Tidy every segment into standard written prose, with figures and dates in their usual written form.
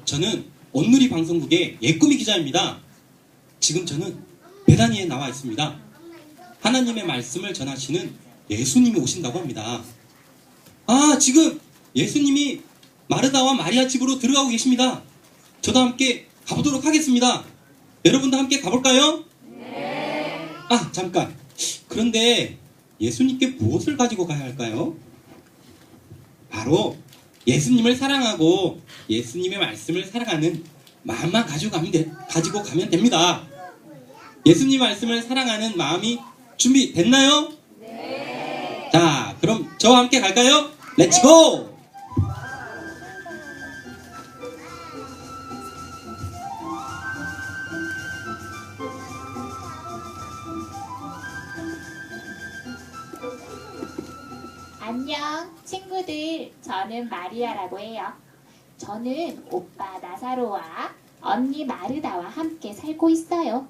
저는 온누리 방송국의 예꾸미 기자입니다. 지금 저는 베다니에 나와 있습니다. 하나님의 말씀을 전하시는 예수님이 오신다고 합니다. 지금 예수님이 마르다와 마리아 집으로 들어가고 계십니다. 저도 함께 가보도록 하겠습니다. 여러분도 함께 가볼까요? 네. 잠깐. 그런데 예수님께 무엇을 가지고 가야 할까요? 바로 예수님을 사랑하고 예수님의 말씀을 사랑하는 마음만 가지고 가면 됩니다. 예수님 말씀을 사랑하는 마음이 준비됐나요? 네. 자, 그럼 저와 함께 갈까요? 렛츠고! 안녕 친구들, 저는 마리아라고 해요. 저는 오빠 나사로와 언니 마르다와 함께 살고 있어요.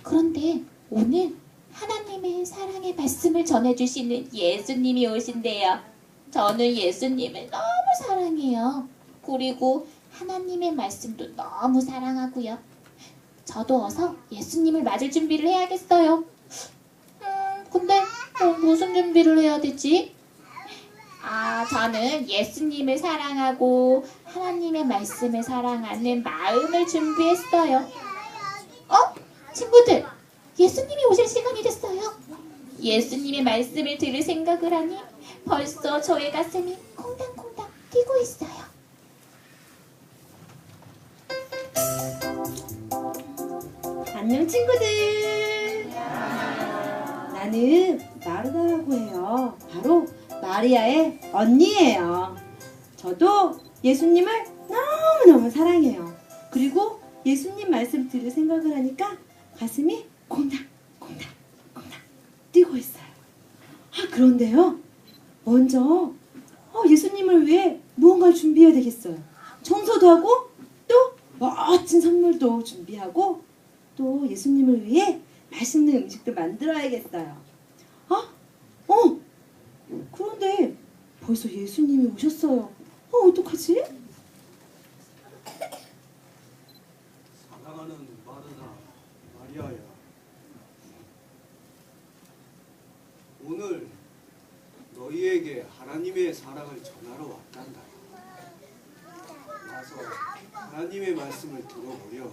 그런데 오늘 하나님의 사랑의 말씀을 전해주시는 예수님이 오신대요. 저는 예수님을 너무 사랑해요. 그리고 하나님의 말씀도 너무 사랑하고요. 저도 어서 예수님을 맞을 준비를 해야겠어요. 근데 무슨 준비를 해야 되지? 저는 예수님을 사랑하고 하나님의 말씀을 사랑하는 마음을 준비했어요. 친구들, 예수님이 오실 시간이 됐어요. 예수님의 말씀을 들을 생각을 하니 벌써 저의 가슴이 콩당콩당 뛰고 있어요. 안녕 친구들. 나는 마르다라고 해요. 바로 마리아의 언니예요. 저도 예수님을 너무너무 사랑해요. 그리고 예수님 말씀 들을 생각을 하니까 가슴이 콩닥콩닥 뛰고 있어요. 그런데요, 먼저 예수님을 위해 무언가를 준비해야 되겠어요. 청소도 하고 또 멋진 선물도 준비하고 또 예수님을 위해 맛있는 음식도 만들어야겠어요. 그런데 벌써 예수님이 오셨어요. 어떡하지? 사랑하는 마르다, 마리아야. 오늘 너희에게 하나님의 사랑을 전하러 왔단다. 와서 하나님의 말씀을 들어보려.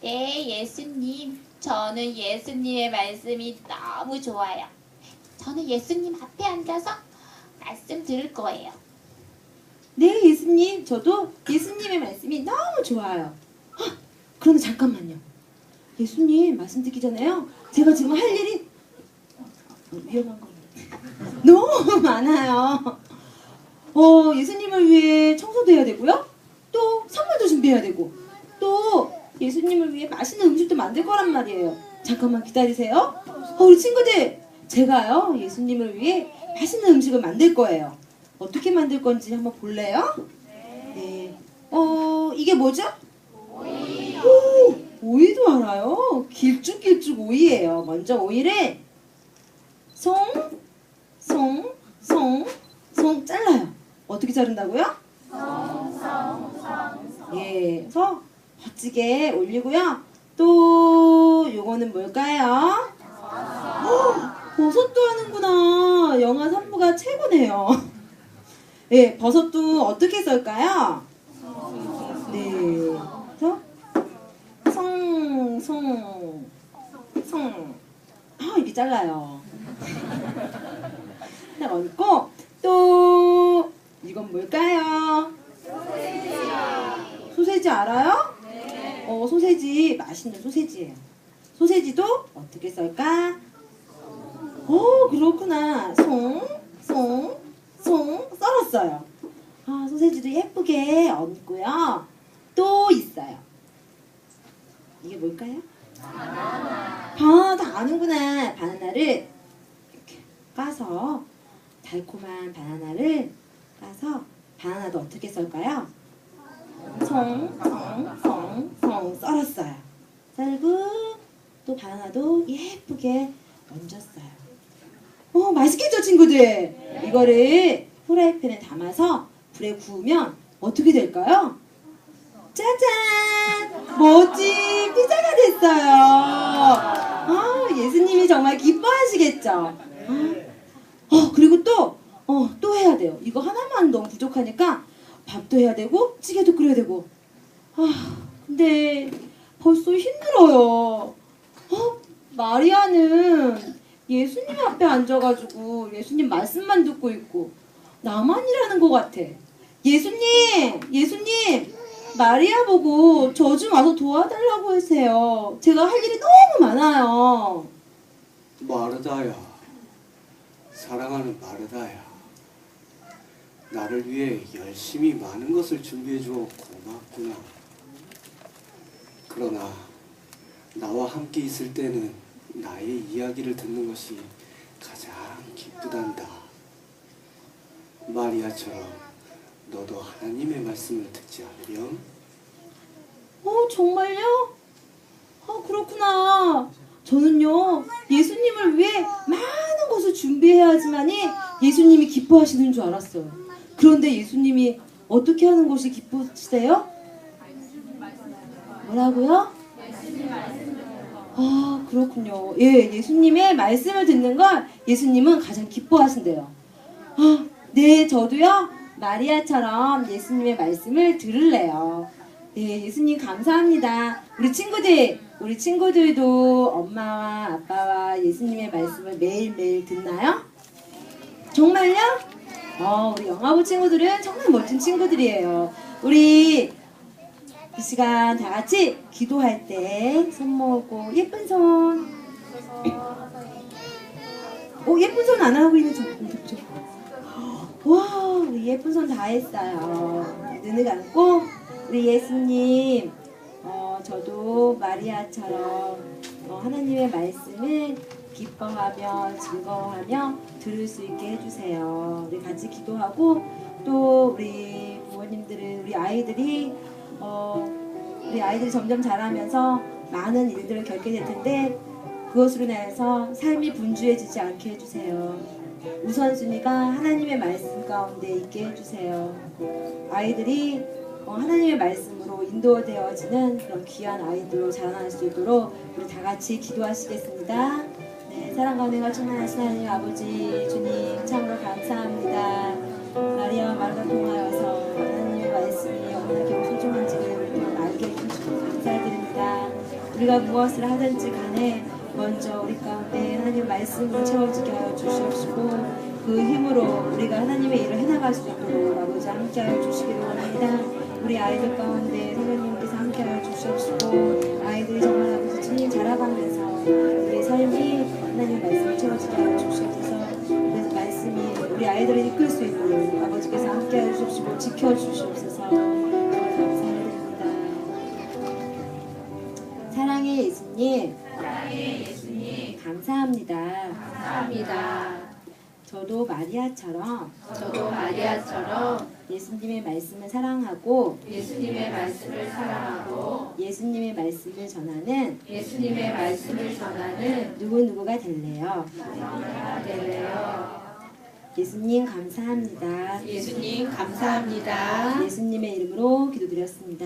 네, 예수님. 저는 예수님의 말씀이 너무 좋아요. 저는 예수님 앞에 앉아서 말씀 들을 거예요. 네, 예수님. 저도 예수님의 말씀이 너무 좋아요. 그런데 잠깐만요. 예수님 말씀 듣기 전에요, 제가 지금 할 일이 위험한 겁니다. 너무 많아요. 예수님을 위해 청소도 해야 되고요. 또 선물도 준비해야 되고 또 예수님을 위해 맛있는 음식도 만들 거란 말이에요. 잠깐만 기다리세요. 우리 친구들, 제가요 예수님을 위해 맛있는 음식을 만들 거예요. 어떻게 만들 건지 한번 볼래요? 네. 이게 뭐죠? 오이. 오이도 알아요? 길쭉길쭉 오이예요. 먼저 오이를 송 잘라요. 어떻게 자른다고요? 예, 그래서 멋지게 올리고요. 또 요거는 뭘까요? 버섯도 하는구나. 영화 3부가 최고네요. 예, 버섯도 어떻게 썰까요? 네, 그래서 이렇게 잘라요. 하나 얹고 또 이건 뭘까요? 소세지 알아요? 네. 소세지 맛있는 소세지예요. 소세지도 어떻게 썰까? 그렇구나. 송 썰었어요. 소세지도 예쁘게 얹고요. 또 있어요. 이게 뭘까요? 바나나. 다 아는구나. 바나나를 이렇게 까서, 달콤한 바나나를 까서, 바나나도 어떻게 썰까요? 송 썰었어요. 썰고 또 바나나도 예쁘게 얹었어요. 맛있겠죠 친구들? 네. 이거를 후라이팬에 담아서 불에 구우면 어떻게 될까요? 짜잔! 멋진 피자가 됐어요. 예수님이 정말 기뻐하시겠죠? 그리고 또 해야 돼요. 이거 하나만 너무 부족하니까 밥도 해야 되고, 찌개도 끓여야 되고. 근데 벌써 힘들어요. 마리아는 예수님 앞에 앉아가지고 예수님 말씀만 듣고 있고, 나만 일하는 것 같아. 예수님! 마리아 보고 저 좀 와서 도와달라고 하세요. 제가 할 일이 너무 많아요. 마르다야, 사랑하는 마르다야, 나를 위해 열심히 많은 것을 준비해 주어 고맙구나. 그러나 나와 함께 있을 때는 나의 이야기를 듣는 것이 가장 기쁘단다. 마리아처럼 너도 하나님의 말씀을 듣지 않으렴? 정말요? 그렇구나. 저는요, 예수님을 위해 많은 것을 준비해야지만이 예수님이 기뻐하시는 줄 알았어요. 그런데 예수님이 어떻게 하는 것이 기쁘시대요? 뭐라고요? 그렇군요. 예, 예수님의 말씀을 듣는 걸 예수님은 가장 기뻐하신대요. 네, 저도요, 마리아처럼 예수님의 말씀을 들을래요. 네, 예수님 감사합니다. 우리 친구들도 엄마와 아빠와 예수님의 말씀을 매일매일 듣나요? 정말요? 우리 영화부 친구들은 정말 멋진 친구들이에요. 우리 이 시간 다 같이 기도할 때 손 모으고 예쁜 손. 예쁜 손 안 하고 있는 좀 덥죠? 와, 우리 예쁜 손 다 했어요. 눈을 감고 우리 예수님, 저도 마리아처럼 하나님의 말씀을 기뻐하며 즐거워하며 들을 수 있게 해주세요. 우리 같이 기도하고, 또 우리 부모님들은 우리 아이들이 점점 자라면서 많은 일들을 겪게 될 텐데, 그것으로 인해서 삶이 분주해지지 않게 해주세요. 우선순위가 하나님의 말씀 가운데 있게 해주세요. 아이들이 하나님의 말씀으로 인도되어지는 그런 귀한 아이들로 자라날 수 있도록 우리 다 같이 기도하시겠습니다. 네, 사랑과 은혜가 충만하신 하나님 아버지, 주님 참으로 감사합니다. 마리아와 마르다 통하여서 하나님의 말씀이 얼마나 겨우 소중한지를 또 알게 해주시고 감사드립니다. 우리가 무엇을 하든지 간에 먼저 우리 가운데 하나님의 말씀으로 채워지게 하여 주시옵시고, 그 힘으로 우리가 하나님의 일을 해나갈 수 있도록 아버지 함께하여 주시기를 원합니다. 우리 아이들 가운데 성령님께서 함께하여 주시옵시고, 아이들이 정말 아버지 주님 자라가면서 우리 삶이 하나님의 말씀을 채워지게 하여 주시옵소서. 그래서 말씀이 우리 아이들을 이끌 수 있도록 아버지께서 함께하여 주시옵시고 지켜주시옵소서. 정말 감사드립니다. 사랑의 예수님, 감사합니다. 저도 마리아처럼 예수님의 말씀을 사랑하고 예수님의 말씀을 전하는 누구누구가 될래요. 예수님 감사합니다. 예수님의 이름으로 기도드렸습니다.